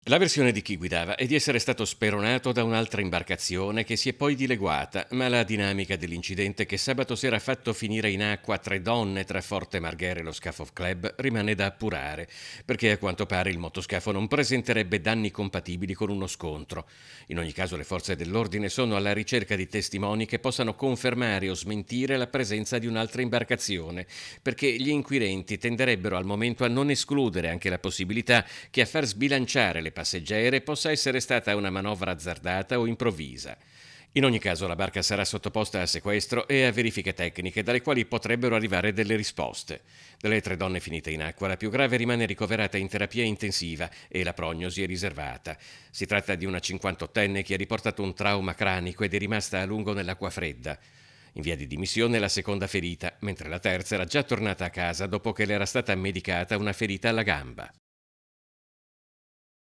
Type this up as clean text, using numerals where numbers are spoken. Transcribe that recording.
La versione di chi guidava è di essere stato speronato da un'altra imbarcazione che si è poi dileguata, ma la dinamica dell'incidente che sabato sera ha fatto finire in acqua tre donne tra Forte Marghera e lo Scafo Club rimane da appurare, perché a quanto pare il motoscafo non presenterebbe danni compatibili con uno scontro. In ogni caso le forze dell'ordine sono alla ricerca di testimoni che possano confermare o smentire la presenza di un'altra imbarcazione, perché gli inquirenti tenderebbero al momento a non escludere anche la possibilità che a far sbilanciare le passeggere possa essere stata una manovra azzardata o improvvisa. In ogni caso la barca sarà sottoposta a sequestro e a verifiche tecniche dalle quali potrebbero arrivare delle risposte. Delle tre donne finite in acqua, la più grave rimane ricoverata in terapia intensiva e la prognosi è riservata. Si tratta di una 58enne che ha riportato un trauma cranico ed è rimasta a lungo nell'acqua fredda. In via di dimissione la seconda ferita, mentre la terza era già tornata a casa dopo che le era stata medicata una ferita alla gamba.